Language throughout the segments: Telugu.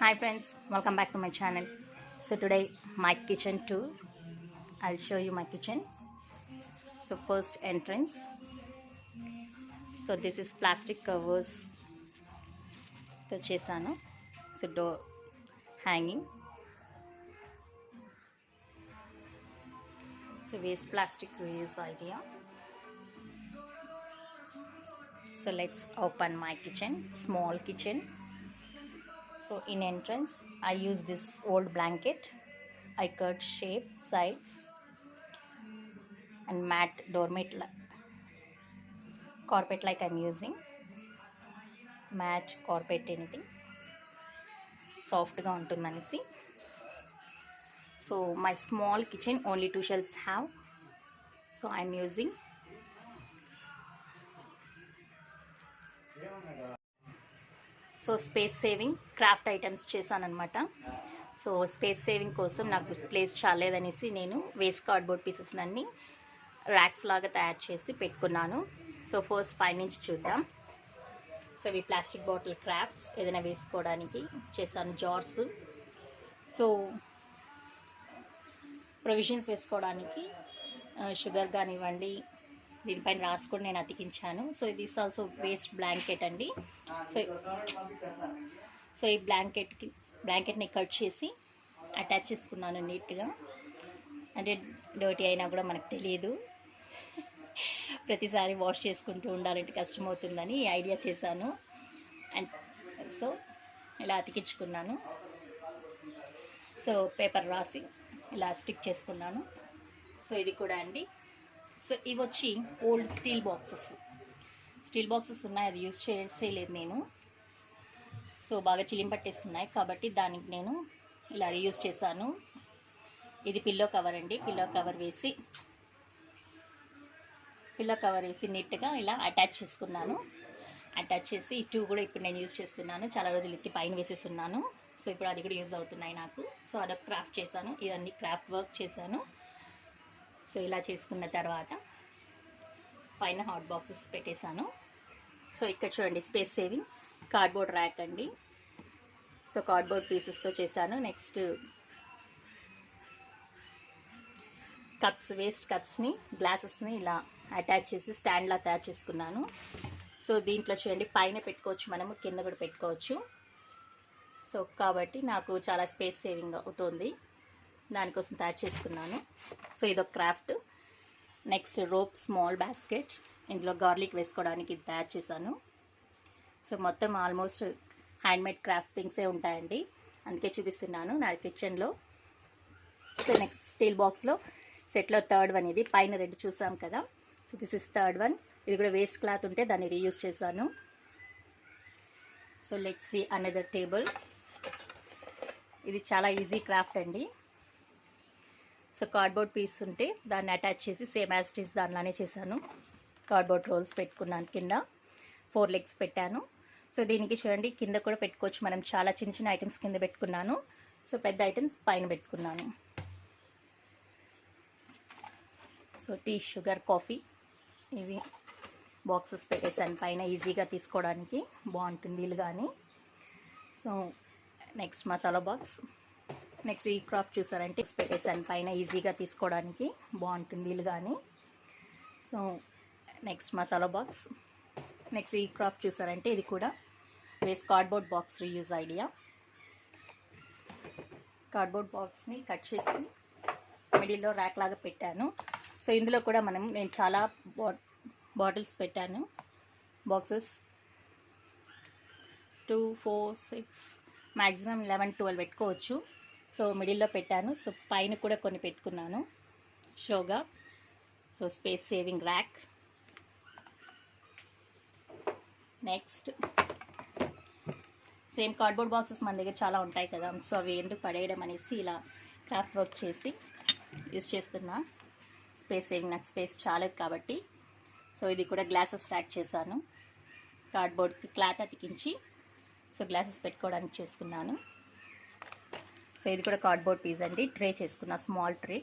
Hi friends, welcome back to my channel. So today my kitchen tour. I'll show you my kitchen. So first entrance. So this is plastic covers తో చేశాను. So door hanging. So waste plastic reuse idea. So let's open my kitchen, small kitchen. So in entrance I use this old blanket. I cut shape sides and mat doormat carpet like I'm using. Mat carpet anything సాఫ్ట్గా ఉంటుందనేసి. So my small kitchen only 2 shelves have. So I'm using. So space saving craft items చేశానమాట. సో స్పేస్ సేవింగ్ కోసం నాకు ప్లేస్ చాలేదనేసి నేను వేస్ట్ కార్డ్బోర్డ్ పీసెస్ అన్నీ ర్యాక్స్ లాగా తయారు చేసి పెట్టుకున్నాను. సో ఫస్ట్ పైనుంచి చూద్దాం. సో ఇవి ప్లాస్టిక్ బాటిల్ క్రాఫ్ట్స్ ఏదైనా వేసుకోవడానికి చేశాను. జార్స్, సో ప్రొవిజన్స్ వేసుకోవడానికి షుగర్ కానివ్వండి దీనిపైన రాసుకొని నేను అతికించాను. So this also waste blanket అండి. సో ఈ బ్లాంకెట్ని కట్ చేసి అటాచ్ చేసుకున్నాను నీట్గా. అంటే డర్టీ అయినా కూడా మనకు తెలియదు, ప్రతిసారి వాష్ చేసుకుంటూ ఉండాలంటే కష్టమవుతుందని ఈ ఐడియా చేశాను. అండ్ సో ఇలా అతికించుకున్నాను. సో పేపర్ రాసి ఇలా స్టిక్ చేసుకున్నాను. సో ఇది కూడా అండి. సో ఇవి వచ్చి ఓల్డ్ స్టీల్ బాక్సెస్ ఉన్నాయి, అది యూజ్ చేసేయలేదు నేను. సో బాగా చిలింపట్టేస్తున్నాయి కాబట్టి దానికి నేను ఇలా రీయూజ్ చేశాను. ఇది పిల్లో కవర్ అండి. పిల్లో కవర్ వేసి నీట్గా ఇలా అటాచ్ చేసుకున్నాను. అటాచ్ చేసి ఈ 2 కూడా ఇప్పుడు నేను యూజ్ చేస్తున్నాను. చాలా రోజులు ఎత్తి పైన వేసేస్తున్నాను. సో ఇప్పుడు అది కూడా యూజ్ అవుతున్నాయి నాకు. సో అదొక క్రాఫ్ట్ చేశాను, ఇవన్నీ క్రాఫ్ట్ వర్క్ చేశాను. సో ఇలా చేసుకున్న తర్వాత పైన హాట్ బాక్సెస్ పెట్టేశాను. సో ఇక్కడ చూడండి స్పేస్ సేవింగ్ కార్డ్బోర్డ్ ర్యాక్ అండి. సో కార్డ్బోర్డ్ పీసెస్తో చేశాను. నెక్స్ట్ కప్స్, వేస్ట్ కప్స్ని గ్లాసెస్ని ఇలా అటాచ్ చేసి స్టాండ్లా తయారు చేసుకున్నాను. సో దీంట్లో చూడండి పైన పెట్టుకోవచ్చు, మనము కింద కూడా పెట్టుకోవచ్చు. సో కాబట్టి నాకు చాలా స్పేస్ సేవింగ్ అవుతుంది, దానికోసం తయారు చేసుకున్నాను. సో ఇదొక craft. Next rope small basket, ఇందులో గార్లిక్ వేసుకోవడానికి ఇది తయారు చేశాను. సో మొత్తం ఆల్మోస్ట్ హ్యాండ్మేడ్ క్రాఫ్ట్ థింగ్సే ఉంటాయండి, అందుకే చూపిస్తున్నాను నా కిచెన్లో. సో నెక్స్ట్ స్టీల్ బాక్స్లో సెట్లో 3rd వన్ ఇది. పైన 2 చూసాం కదా, so this is 3rd one. ఇది కూడా వేస్ట్ క్లాత్ ఉంటే దాన్ని రీయూజ్ చేశాను. So let's see another table. ఇది చాలా ఈజీ క్రాఫ్ట్ అండి. సో కార్డ్బోర్డ్ పీస్ ఉంటే దాన్ని అటాచ్ చేసి సేమ్ యాజ్ ఇట్ ఈస్ దానిలానే చేశాను. కార్డ్బోర్డ్ రోల్స్ పెట్టుకున్నాను, కింద 4 లెగ్స్ పెట్టాను. సో దీనికి చూడండి కింద కూడా పెట్టుకోవచ్చు, మనం చాలా చిన్న చిన్న ఐటమ్స్ కింద పెట్టుకున్నాను. సో పెద్ద ఐటమ్స్ పైన పెట్టుకున్నాను. సో టీ, షుగర్, కాఫీ ఇవి బాక్సెస్ పెట్టేసాను పైన, ఈజీగా తీసుకోవడానికి బాగుంటుంది వీలు కానీ. So next masala box. Next ఈ క్రాఫ్ట్ చూసారంటే పెట్టేసాను పైన, ఈజీగా తీసుకోవడానికి బాగుంటుంది వీలు కానీ. So next masala box. Next ఈ క్రాఫ్ట్ చూసారంటే ఇది కూడా waste cardboard box reuse idea. Cardboard బాక్స్ని కట్ చేసి మిడిల్లో ర్యాక్ లాగా పెట్టాను. సో ఇందులో కూడా నేను చాలా బాటిల్స్ పెట్టాను, బాక్సెస్ 2, 4, 6 మ్యాక్సిమం 11, 12 పెట్టుకోవచ్చు. సో మిడిల్లో పెట్టాను. సో పైన కూడా కొన్ని పెట్టుకున్నాను షోగా. So space saving rack. Next same cardboard boxes మన దగ్గర చాలా ఉంటాయి కదా, సో అవి ఎందుకు పడేయడం అనేసి ఇలా క్రాఫ్ట్ వర్క్ చేసి యూజ్ చేస్తున్నా. స్పేస్ సేవింగ్, నాకు స్పేస్ చాలేదు కాబట్టి. సో ఇది కూడా గ్లాసెస్ ర్యాక్ చేశాను, కార్డ్బోర్డ్కి క్లాత్ అతికించి సో గ్లాసెస్ పెట్టుకోవడానికి చేసుకున్నాను. సో ఇది కూడా కార్డ్బోర్డ్ పీస్ అండి. ట్రే చేసుకున్నా, స్మాల్ ట్రే.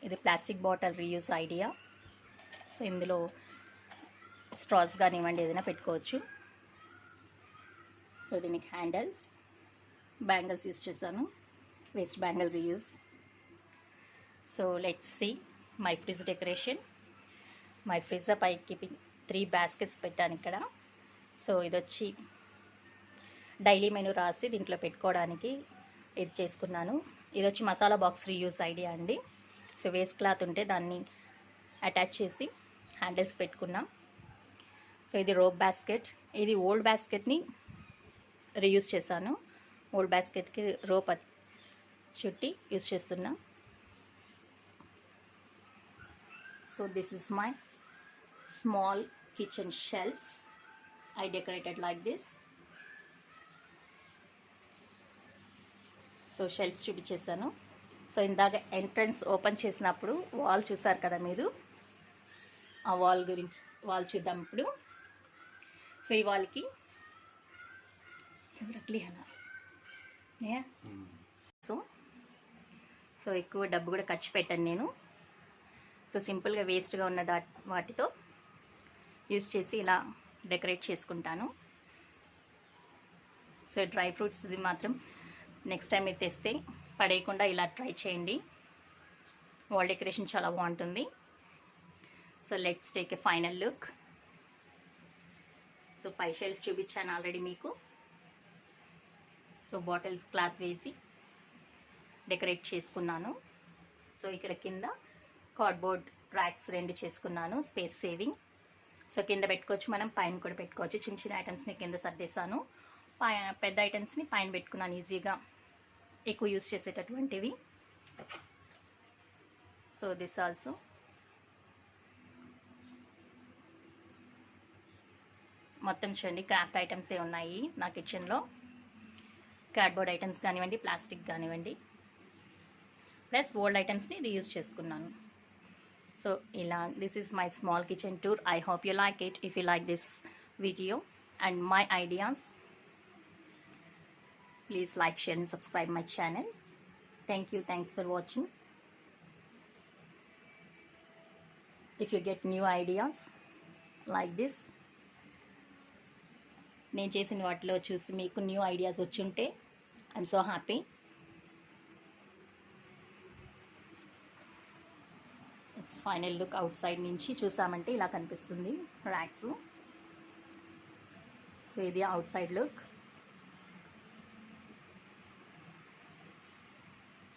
ఇది plastic bottle reuse idea. So ఇందులో స్ట్రాస్ కానివ్వండి ఏదైనా పెట్టుకోవచ్చు. సో దీనికి హ్యాండిల్స్, బ్యాంగిల్స్ యూస్ చేశాను, waste bangle reuse. So let's see my fridge decoration. My fridge పై కీపింగ్ 3 బాస్కెట్స్ పెట్టాను ఇక్కడ. సో ఇది వచ్చి డైలీ మెనూ రాసి దీంట్లో పెట్టుకోవడానికి ఇది చేసుకున్నాను. ఇది వచ్చి మసాలా బాక్స్ రీయూజ్ ఐడియా అండి. సో వేస్ట్ క్లాత్ ఉంటే దాన్ని అటాచ్ చేసి హ్యాండిల్స్ పెట్టుకున్నాం. సో ఇది రోప్ బాస్కెట్. ఇది ఓల్డ్ బాస్కెట్ని రీయూజ్ చేశాను. ఓల్డ్ బాస్కెట్కి రోప్ చుట్టి యూజ్ చేస్తున్నా. So this is my small kitchen shelves. I decorated like this. So shelves చూపించేసాను. సో ఇందాక ఎంట్రన్స్ ఓపెన్ చేసినప్పుడు వాల్ చూసారు కదా మీరు, ఆ వాల్ గురించి వాల్ చూద్దాం ఇప్పుడు. సో ఈ వాల్కి సో సో ఎక్కువ డబ్బు కూడా ఖర్చు పెట్టాను నేను. సో సింపుల్గా వేస్ట్గా ఉన్న వాటితో యూస్ చేసి ఇలా డెకరేట్ చేసుకుంటాను. సో డ్రై ఫ్రూట్స్ ఇది మాత్రం నెక్స్ట్ టైం మీరు తెస్తే పడేయకుండా ఇలా ట్రై చేయండి. వాల్ డెకరేషన్ చాలా బాగుంటుంది. So let's take a final look. So పై షెల్ఫ్ చూపించాను ఆల్రెడీ మీకు. సో బాటిల్స్ క్లాత్ వేసి డెకరేట్ చేసుకున్నాను. సో ఇక్కడ కింద కార్డ్బోర్డ్ ర్యాక్స్ 2 చేసుకున్నాను, స్పేస్ సేవింగ్. సో కింద పెట్టుకోవచ్చు, మనం పైన కూడా పెట్టుకోవచ్చు. చిన్న చిన్న ఐటమ్స్ని కింద సర్దేశాను, పెద్ద ఐటమ్స్ని పైన పెట్టుకున్నాను ఈజీగా, ఎక్కువ యూస్ చేసేటటువంటివి. So this also. మొత్తం చూడండి క్రాఫ్ట్ ఐటమ్సే ఉన్నాయి నా కిచెన్లో. కార్డ్బోర్డ్ ఐటమ్స్ కానివ్వండి, ప్లాస్టిక్ కానివ్వండి, ప్లస్ ఓల్డ్ ఐటమ్స్ని రీయూజ్ చేసుకున్నాను. సో ఇలా this is my small kitchen tour. I hope you like it. If you like this video and my ideas, please like, share and subscribe my channel. Thank you. Thanks for watching. If you get new ideas like this, నేను చేసిన వాటిలో చూసి మీకు న్యూ ఐడియాస్ వచ్చుంటే I'm so happy. It's final look out side నుంచి చూసామంటే ఇలా కనిపిస్తుంది ర్యాక్స్. సో ఇది out side look.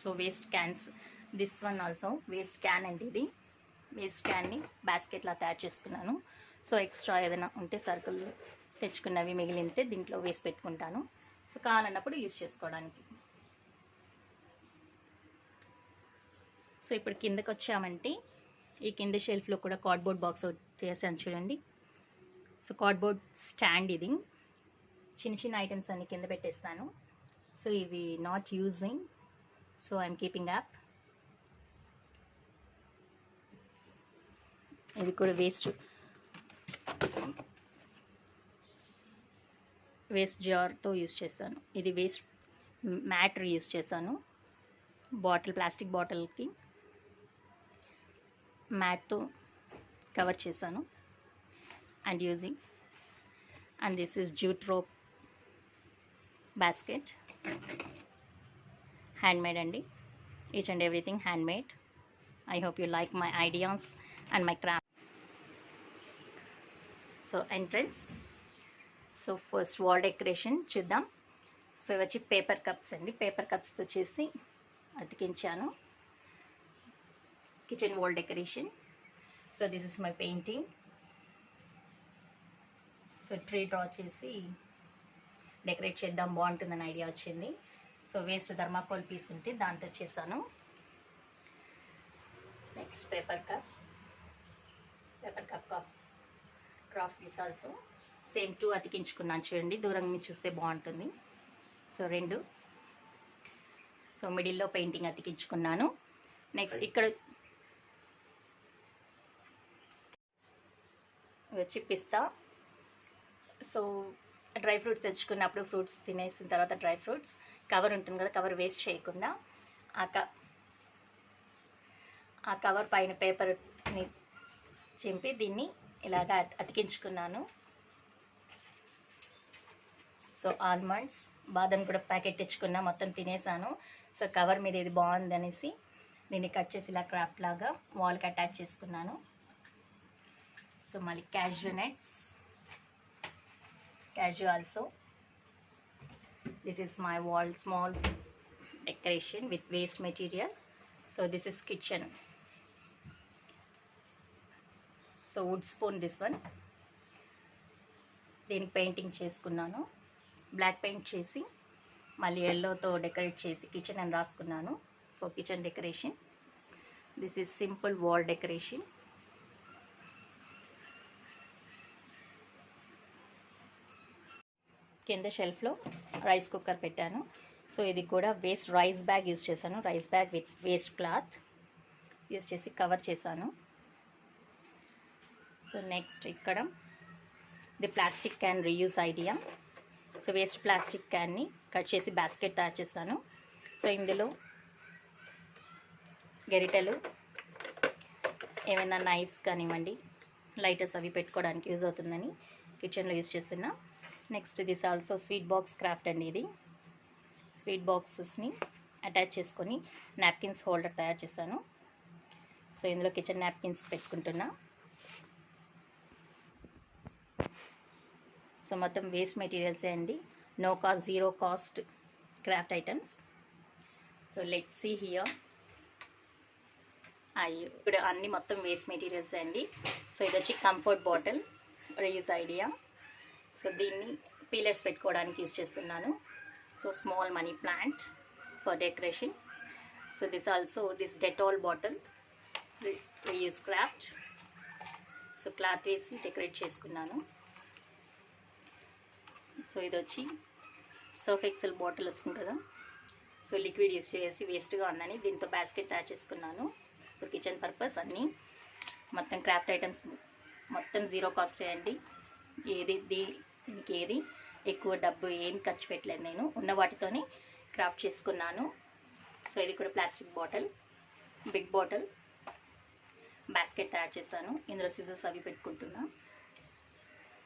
So waste cans, this one also waste can అండి. ఇది వేస్ట్ క్యాన్ని బాస్కెట్లా తయారు చేసుకున్నాను. సో ఎక్స్ట్రా ఏదైనా ఉంటే సర్కిల్ తెచ్చుకున్నవి మిగిలింటే దీంట్లో వేసి పెట్టుకుంటాను. సో కావాలన్నప్పుడు యూజ్ చేసుకోవడానికి. సో ఇప్పుడు కిందకి వచ్చామంటే ఈ కింద షెల్ఫ్లో కూడా కార్డ్బోర్డ్ బాక్స్ చేశాను చూడండి. సో కార్డ్బోర్డ్ స్టాండ్ ఇది. చిన్న చిన్న ఐటమ్స్ అన్ని కింద పెట్టేస్తాను. సో ఇవి not using, so I'm keeping up. ఇది కూడా వేస్ట్ జార్తో యూజ్ చేస్తాను. ఇది వేస్ట్ మ్యాట్ యూజ్ చేశాను. బాటిల్, ప్లాస్టిక్ బాటిల్కి మ్యాట్తో కవర్ చేశాను and using. And this is jute rope basket, handmade అండి. Each and everything handmade. I hope you like my ideas and my craft. So entrance. So first wall decoration చూద్దాం. సో ఇవి వచ్చి పేపర్ కప్స్ అండి. పేపర్ కప్స్తో చేసి అతికించాను. Kitchen wall decoration. So this is my painting. So tree draw చేసి డెకరేట్ చేద్దాం బాగుంటుందని ఐడియా వచ్చింది. సో వేస్ట్ థర్మాకోల్ పీస్ ఉంటే దాంతో చేశాను. Next paper cup craft piece also same 2 అతికించుకున్నాను చూడండి. దూరం నుంచి చూస్తే బాగుంటుంది. సో 2. సో మిడిల్లో పెయింటింగ్ అతికించుకున్నాను. నెక్స్ట్ ఇక్కడ వచ్చి పిస్తా. సో డ్రై ఫ్రూట్స్ తెచ్చుకున్నప్పుడు ఫ్రూట్స్ తినేసిన తర్వాత డ్రై ఫ్రూట్స్ కవర్ ఉంటుంది కదా, కవర్ వేస్ట్ చేయకుండా ఆ కవర్ పైన పేపర్ని చింపి దీన్ని ఇలాగా అతికించుకున్నాను. సో సో ఆల్మండ్స్ బాదం కూడా ప్యాకెట్ తెచ్చుకున్నా, మొత్తం తినేసాను. సో కవర్ మీద ఇది బాగుంది అనేసి దీన్ని కట్ చేసి ఇలా క్రాఫ్ట్ లాగా వాల్కి అటాచ్ చేసుకున్నాను. సో మళ్ళీ cashew nuts, cashew also. This is my wall small decoration with waste material. So this is kitchen. So wood spoon this one. దీనికి పెయింటింగ్ చేసుకున్నాను, బ్లాక్ పెయింట్ చేసి మళ్ళీ ఎల్లోతో డెకరేట్ చేసి కిచెన్ అని రాసుకున్నాను for kitchen decoration. This is simple wall decoration. కింద షెల్ఫ్లో రైస్ కుక్కర్ పెట్టాను. సో ఇది కూడా వేస్ట్ రైస్ బ్యాగ్ యూస్ చేశాను, rice bag with waste cloth use చేసి కవర్ చేశాను. సో నెక్స్ట్ ఇక్కడ the plastic can reuse idea. So waste plastic క్యాన్ని కట్ చేసి బాస్కెట్ తయారు చేస్తాను. సో ఇందులో గరిటెలు, ఏమైనా నైఫ్స్ కానివ్వండి, లైటర్స్ అవి పెట్టుకోవడానికి యూజ్ అవుతుందని కిచెన్లో యూజ్ చేస్తున్నా. Next this also sweet box craft అండి. ఇది స్వీట్ బాక్సెస్ని అటాచ్ చేసుకొని నాప్కిన్స్ హోల్డర్ తయారు చేశాను. సో ఇందులో కిచెన్ నాప్కిన్స్ పెట్టుకుంటున్నా. సో మొత్తం వేస్ట్ మెటీరియల్సే అండి, no cost, zero cost craft items. So let's see here. ఇప్పుడు అన్నీ మొత్తం వేస్ట్ మెటీరియల్సే అండి. సో ఇది వచ్చి comfort bottle, reuse idea. So దీన్ని పీలర్స్ పెట్టుకోవడానికి యూజ్ చేస్తున్నాను. So small money plant for decoration. So this also this Dettol bottle, reuse craft. So cloth వేసి డెకరేట్ చేసుకున్నాను. సో ఇది వచ్చి సర్ఫ్ ఎక్సెల్ బాటిల్ వస్తుంది కదా, సో లిక్విడ్ యూస్ చేసి వేస్ట్గా ఉందని దీంతో బాస్కెట్ తయారు చేసుకున్నాను. సో కిచెన్ పర్పస్ అన్నీ మొత్తం క్రాఫ్ట్ ఐటమ్స్ మొత్తం జీరో కాస్టే అండి. దీనికి ఏది ఎక్కువ డబ్బు ఏం ఖర్చు పెట్టలేదు, నేను ఉన్న వాటితోనే క్రాఫ్ట్ చేసుకున్నాను. సో ఇది కూడా plastic bottle, big bottle, basket తయారు చేశాను. ఇందులో సిజర్స్ అవి పెట్టుకుంటున్నా.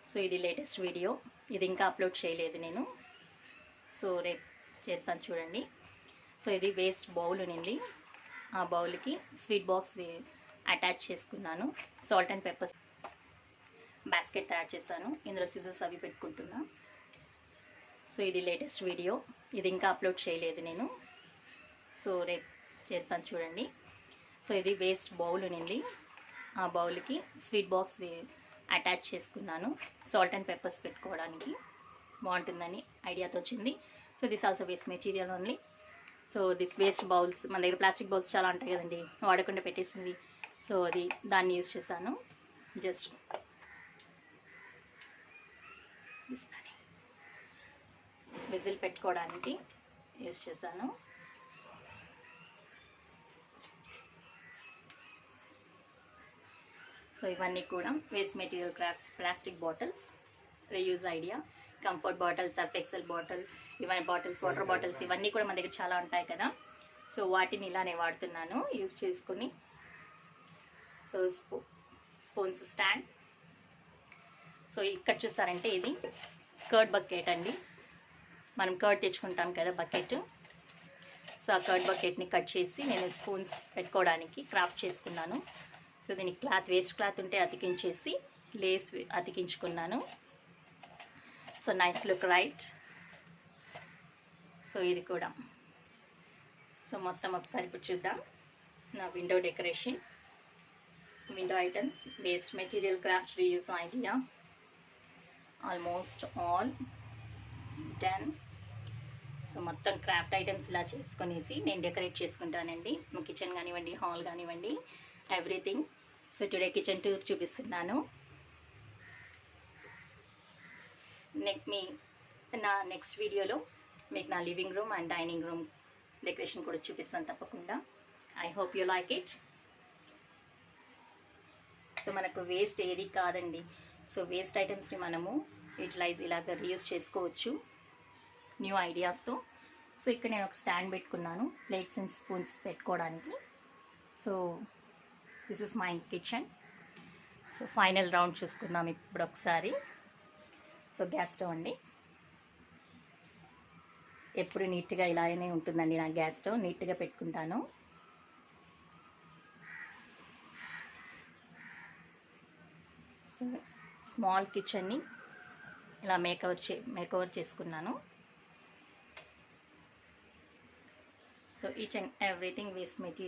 సో ఇది లేటెస్ట్ వీడియో, ఇది ఇంకా అప్లోడ్ చేయలేదు నేను. సో రేపు చేస్తాను చూడండి. సో ఇది వేస్ట్ బౌల్ ఉంది, ఆ బౌల్కి స్వీట్ బాక్స్ అటాచ్ చేసుకున్నాను. సాల్ట్ అండ్ పెప్పర్స్ బాస్కెట్ తయారు చేశాను. ఇందులో సిజర్స్ అవి పెట్టుకుంటున్నా. సో ఇది లేటెస్ట్ వీడియో, ఇది ఇంకా అప్లోడ్ చేయలేదు నేను. సో రేపు చేస్తాను చూడండి. సో ఇది వేస్ట్ బౌల్ ఉంది, ఆ బౌల్కి స్వీట్ బాక్స్ అటాచ్ చేసుకున్నాను. సాల్ట్ అండ్ పెప్పర్స్ పెట్టుకోవడానికి బాగుంటుందని ఐడియాతో వచ్చింది. So this also waste material only. So this waste bowls, మన దగ్గర ప్లాస్టిక్ బౌల్స్ చాలా ఉంటాయి కదండి, వాడకుండా పెట్టేసింది. సో అది దాన్ని యూజ్ చేశాను. జస్ట్ విజిల్ పెట్టుకోవడానికి యూజ్ చేశాను. సో ఇవన్నీ కూడా waste material crafts, plastic bottles, reuse idea, comfort bottle, Surf Excel bottle, ఇవన్నీ బాటిల్స్, వాటర్ బాటిల్స్, ఇవన్నీ కూడా మన దగ్గర చాలా ఉంటాయి కదా. సో వాటిని ఇలానే వాడుతున్నాను యూజ్ చేసుకుని. So spoons stand. సో ఇక్కడ చూసారంటే ఇది కర్డ్ బకెట్ అండి, మనం కర్డ్ తెచ్చుకుంటాం కదా బకెట్. సో ఆ కర్డ్ బకెట్ని కట్ చేసి నేను స్పూన్స్ పెట్టుకోవడానికి క్రాఫ్ట్ చేసుకున్నాను. సో దీనికి క్లాత్, వేస్ట్ క్లాత్ ఉంటే అతికించేసి లేస్ అతికించుకున్నాను. So nice look right. So ఇది కూడా. సో మొత్తం ఒకసారి ఇప్పుడు చూద్దాం నా window decoration, window items, waste material craft, reuse idea, almost all done. So మొత్తం క్రాఫ్ట్ ఐటమ్స్ ఇలా చేసుకునేసి నేను డెకరేట్ చేసుకుంటానండి, కిచెన్ కానివ్వండి, హాల్ కానివ్వండి, everything. So today kitchen tour చూపిస్తున్నాను. నా నెక్స్ట్ వీడియోలో మీకు నా living room and dining room decoration కూడా చూపిస్తాను తప్పకుండా. I hope you like it. So మనకు వేస్ట్ ఏది కాదండి. సో వేస్ట్ ఐటమ్స్ని మనము యూటిలైజ్ ఇలాగ రీయూజ్ చేసుకోవచ్చు న్యూ ఐడియాస్తో. సో ఇక్కడ నేను ఒక స్టాండ్ పెట్టుకున్నాను ప్లేట్స్ అండ్ స్పూన్స్ పెట్టుకోవడానికి. So this is my kitchen. So final round చూసుకుందాం ఇప్పుడు ఒకసారి. సో గ్యాస్ స్టవ్ అండి. ఎప్పుడు నీట్గా ఇలానే ఉంటుందండి నా గ్యాస్ స్టవ్, నీట్గా పెట్టుకుంటాను. సో స్మాల్ కిచెన్ని ఇలా మేకవర్ చేసుకున్నాను. So each and everything waste material